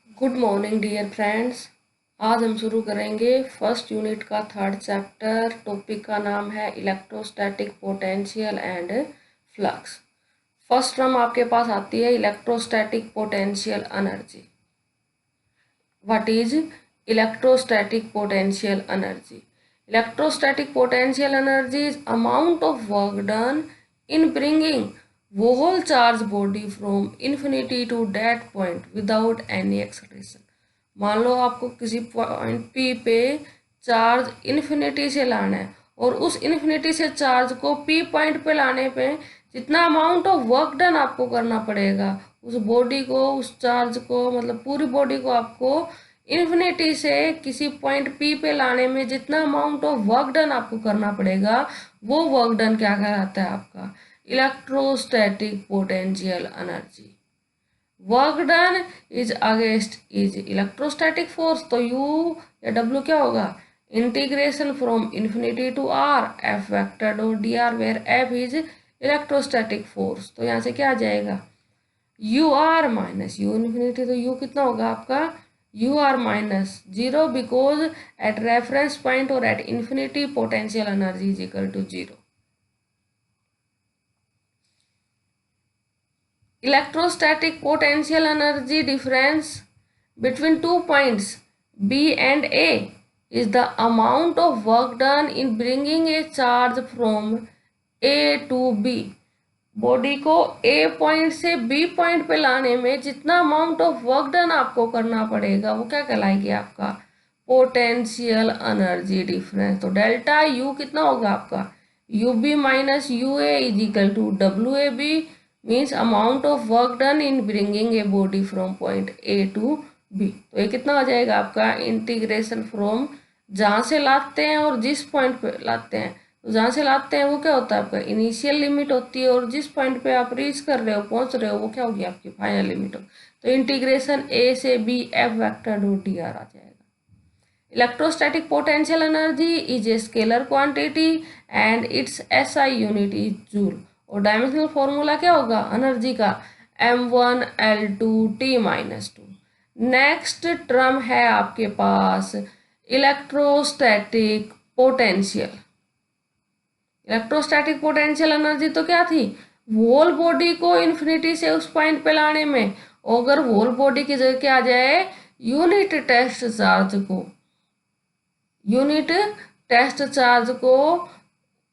Good morning dear friends. आज हम शुरू करेंगे फर्स्ट यूनिट का थर्ड चैप्टर। टॉपिक का नाम है electrostatic potential and flux. First term आपके पास आती है electrostatic potential energy. What is electrostatic potential energy? Electrostatic potential energy is amount of work done in bringing whole charge body from infinity to that point without any acceleration। मान लो आपको किसी point P पे charge infinity से लाना है और उस infinity से चार्ज को पी पॉइंट पे लाने पे जितना अमाउंट ऑफ वर्क डन आपको करना पड़ेगा, उस बॉडी को, उस चार्ज को, मतलब पूरी बॉडी को आपको इन्फिनिटी से किसी पॉइंट पी पे लाने में जितना अमाउंट ऑफ वर्क डन आपको करना पड़ेगा, वो वर्क डन क्या कहलाता है? आपका electrostatic potential energy. Work done is against is electrostatic force, तो यू या डब्ल्यू क्या होगा? Integration from infinity to r F vector dot d r, where F is electrostatic force. तो यहाँ से क्या आ जाएगा? U r minus U infinity, तो यू कितना होगा आपका? U r minus zero, because at reference point और at infinity potential energy is equal to zero. Electrostatic potential energy difference between 2 points B and A is the amount of work done in bringing a charge from A to B। Body को A point से B point पे लाने में जितना amount of work done आपको करना पड़ेगा, वो क्या कहलाएगी? आपका पोटेंशियल एनर्जी डिफरेंस। तो डेल्टा U कितना होगा आपका? U B minus U A is equal to W A B, means amount of work done in bringing a body from point A to B. तो ये कितना हो जाएगा आपका? इंटीग्रेशन फ्रॉम, जहाँ से लाते हैं और जिस पॉइंट पे लाते हैं, तो जहाँ से लाते हैं वो क्या होता है? आपका इनिशियल लिमिट होती है, और जिस पॉइंट पे आप रीच कर रहे हो, पहुँच रहे हो, वो क्या होगी? आपकी फाइनल लिमिट हो। तो इंटीग्रेशन ए से B F vector dot d r आ जाएगा। Electrostatic potential energy is a scalar quantity and it's SI unit is joule. और डायमेंशनल फॉर्मूला क्या होगा एनर्जी का? m1l2t-2। नेक्स्ट टर्म है आपके पास electrostatic potential. Electrostatic potential energy तो क्या थी? होल बॉडी को इन्फिनिटी से उस पॉइंट पे लाने में, अगर होल बॉडी की जगह क्या आ जाए? यूनिट टेस्ट चार्ज को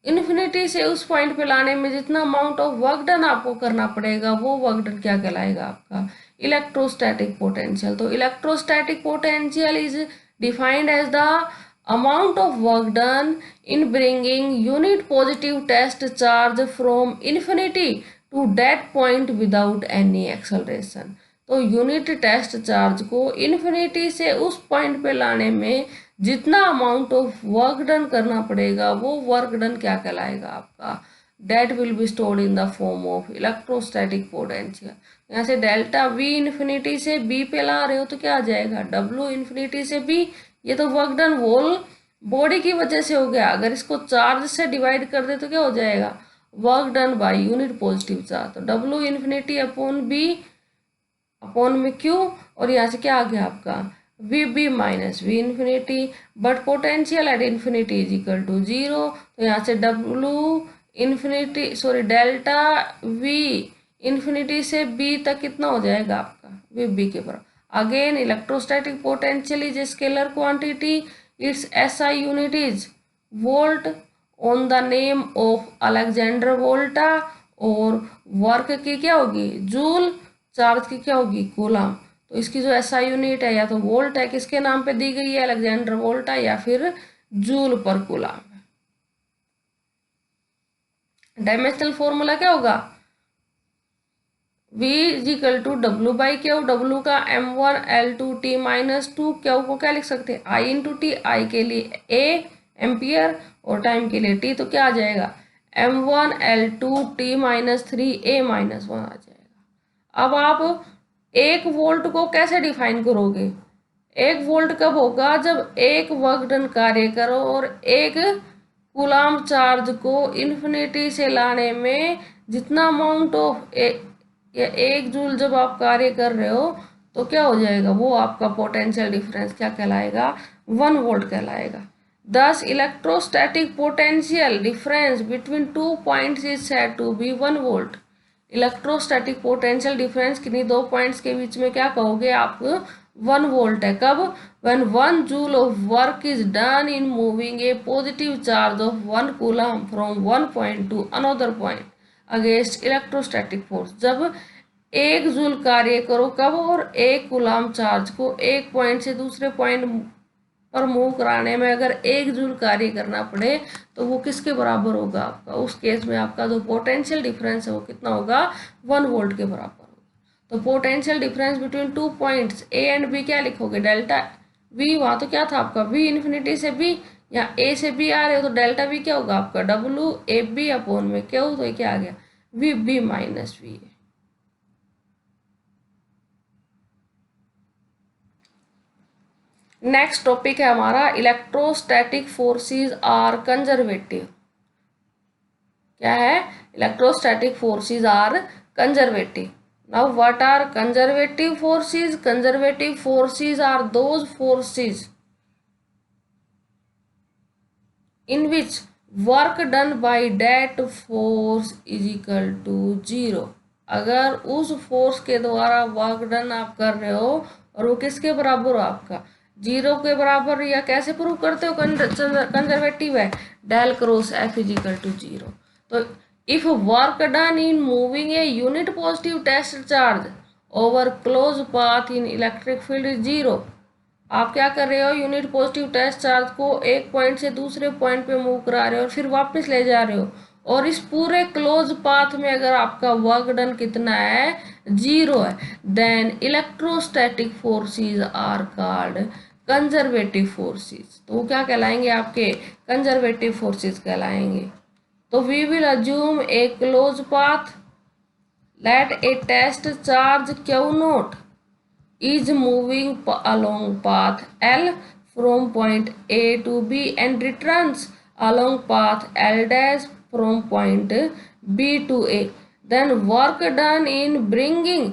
इन्फिनिटी से उस पॉइंट पे लाने में जितना अमाउंट ऑफ वर्क डन आपको करना पड़ेगा, वो वर्क डन क्या कहलाएगा? आपका इलेक्ट्रोस्टैटिक पोटेंशियल। तो electrostatic potential is defined as the amount of work done in bringing unit positive test charge from infinity to that point without any acceleration. तो unit test charge को infinity से उस point पे लाने में जितना amount of work done करना पड़ेगा, वो वर्क डन क्या कहलाएगा? आपका that will be stored in the form of electrostatic potential. यहाँ से डेल्टा वी इन्फिनिटी से बी पे ला रहे हो तो क्या आ जाएगा? डब्ल्यू इन्फिनिटी से बी। ये तो वर्क डन होल बॉडी की वजह से हो गया। अगर इसको चार्ज से डिवाइड कर दे तो क्या हो जाएगा? Work done by unit positive charge. तो W infinity upon B upon में क्यू, और यहाँ से क्या आ गया आपका? V B minus V infinity, but potential at infinity is equal to zero. तो यहाँ से डेल्टा वी इन्फिनिटी से बी तक कितना हो जाएगा आपका? वी बी के बराबर। Again electrostatic potential is a scalar quantity, it's SI unit is volt on the name of Alexander वोल्टा, और वर्क की क्या होगी? जूल, चार्ज की क्या होगी? कूलम। तो इसकी जो एसआई यूनिट है या तो वोल्ट है, किसके नाम पे दी गई है? अलेक्जेंडर वोल्टा, या फिर जूल पर कूलम। डायमेंशनल फॉर्मूला क्या होगा? V is equal to W by Q. W का m1l2t-2, क्यू को क्या लिख सकते हैं? I into T. आई के लिए A एम्पियर और टाइम के लिए T, तो क्या आ जाएगा? m1l2t-3a-1 आ जाएगा। अब आप 1 वोल्ट को कैसे डिफाइन करोगे? 1 वोल्ट कब होगा? जब 1 वर्क डन कार्य करो और 1 कूलम चार्ज को इन्फिनिटी से लाने में जितना अमाउंट ऑफ या 1 जूल जब आप कार्य कर रहे हो, तो क्या हो जाएगा, वो आपका पोटेंशियल डिफरेंस क्या कहलाएगा, 1 वोल्ट कहलाएगा। Thus, electrostatic potential difference between two points is said to be 1 volt. Electrostatic potential difference किन्हीं दो पॉइंट्स के बीच में क्या कहोगे आप, 1 वोल्ट है। कब, when 1 joule of work is done in moving a positive charge of 1 coulomb from one point to another point against electrostatic force। जब 1 जूल कार्य करो, कब, और 1 कूलाम चार्ज को एक पॉइंट से दूसरे पॉइंट पर मूव कराने में अगर 1 जूल कार्य करना पड़े तो वो किसके बराबर होगा आपका, उस केस में आपका जो पोटेंशियल डिफरेंस है वो कितना होगा, 1 वोल्ट के बराबर होगा। तो potential difference between two points A and B क्या लिखोगे, डेल्टा वी, वहाँ तो क्या था आपका वी इन्फिनिटी से बी, या ए से बी आ रहे हो तो डेल्टा वी क्या होगा आपका डब्ल्यू ए बी अपॉन में क्यू, तो क्या आ गया V B minus V A. Next topic है हमारा इलेक्ट्रोस्टैटिक फोर्सेस आर कंजर्वेटिव। क्या है, electrostatic forces are conservative. Now what are conservative forces, conservative forces are those forces in which work done by that force is equal to 0। अगर उस force के द्वारा work done आप कर रहे हो और वो किसके बराबर हो आपका, 0 के बराबर, या कैसे प्रूव करते हो, कंजर्वेटिव है, del cross F is equal to 0। तो if work done in moving a unit positive test charge over close path in electric field is 0। आप क्या कर रहे हो, यूनिट पॉजिटिव टेस्ट चार्ज को एक पॉइंट से दूसरे पॉइंट पे मूव करा रहे हो और फिर वापस ले जा रहे हो, और इस पूरे क्लोज पाथ में अगर आपका वर्क डन कितना है, 0 है, then electrostatic forces are called conservative forces. तो वो क्या कहलाएंगे आपके, कंजर्वेटिव फोर्सेस कहलाएंगे। तो we will assume a close path, let a test charge Q naught is moving along path L from point A to B and returns along path L dash from point B to A. Then work done in bringing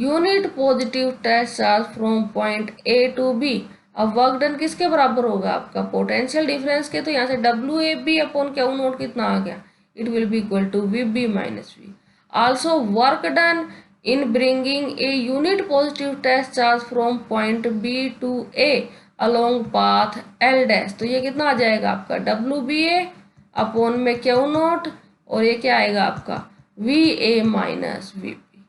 unit positive test charge from point A to B। अब work done किसके बराबर होगा आपका, potential difference के। तो यहाँ से W A B upon Q naught कितना आ गया, it will be equal to V B minus V. Also work done in bringing a unit positive test charge from point B to A along path L dash। तो ये कितना आ जाएगा आपका WBA upon में Q note, और ये क्या आएगा आपका VA minus VB।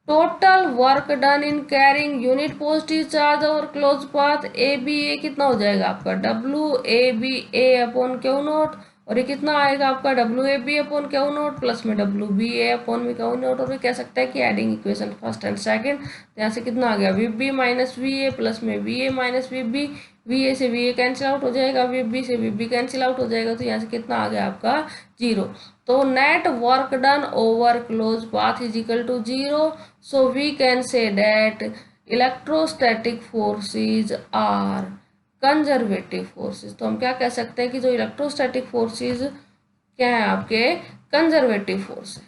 Total work done in carrying unit positive charge और क्लोज पाथ ABA कितना हो जाएगा आपका WABA अपॉन Q नोट, और ये कितना आएगा आपका WAB upon Q note plus में WBA अपॉन में क्यू नोट। और ये कह सकता है कि adding equation first and second, तो यहाँ से कितना आ गया VB माइनस VA प्लस में VA माइनस VB, VA से VA कैंसिल आउट हो जाएगा, VB से VB कैंसिल आउट हो जाएगा, तो यहाँ से कितना आ गया आपका 0। तो net work done over close path is equal to 0। So we can say that electrostatic forces are conservative forces. तो हम क्या कह सकते हैं कि जो इलेक्ट्रोस्टैटिक फोर्सेस क्या है आपके, कंजर्वेटिव फोर्स है।